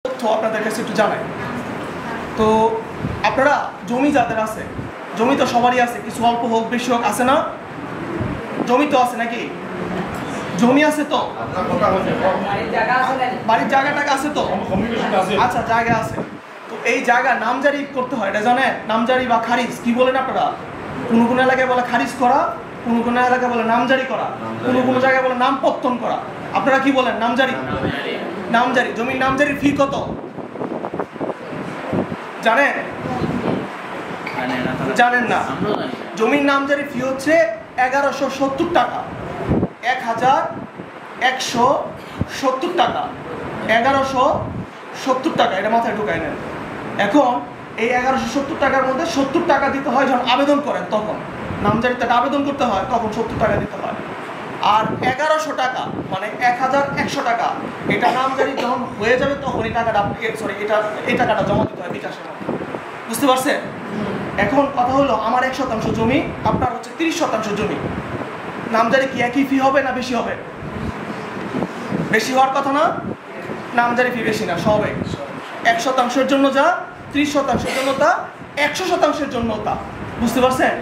তথ্য আপনাদের কাছে একটু জানাই। তো আপনারা জমি যাদের আছে, জমি তো সবারই আছে, কিছু অল্প হোক বেশি হোক, আছে না? জমি তো আছে নাকি? জমি আছে তো? বাড়ির জায়গা টাকা আছে তো? আচ্ছা, জায়গা আছে। তো এই জায়গা নামজারি করতে হয়, এটা জানেন? নামজারি বা খারিজ কি বলেন আপনারা? কোনো কোনো এলাকায় বলে খারিজ করা, কোনো কোনো এলাকায় বলে নামজারি করা, কোনো কোনো জায়গায় বলে নামপত্তন করা। আপনারা কি বলেন? নামজারি। নামজারি, জমির নামজারির ফি কত জানেন? জানেন না? জমির নামজারি ফি হচ্ছে 1170 টাকা, 1170 টাকা, 1170 টাকা। এটা মাথায় ঢুকাই নেন। এখন এই 1170 টাকার মধ্যে 70 টাকা দিতে হয় যখন আবেদন করেন, তখন নামজারি টাকা আবেদন করতে হয়, তখন 70 টাকা দিতে হয়। আর 1100 টাকা মানে 1100 টাকা এটা নামজারি যখন হয়ে যাবে তখন এই টাকাটা এই টাকাটা জমা দিতে হয় বিকাশের মধ্যে। বুঝতে পারছেন? এখন কথা হলো, আমার 1% জমি, আপনার হচ্ছে 30% জমি, নামজারি কি একই ফি হবে না বেশি হবে? বেশি হওয়ার কথা না? নামজারি ফি বেশি না, সবে 1%-এর জন্য যা, 30%-এর জন্য তা, 100%-এর জন্য তা। বুঝতে পারছেন?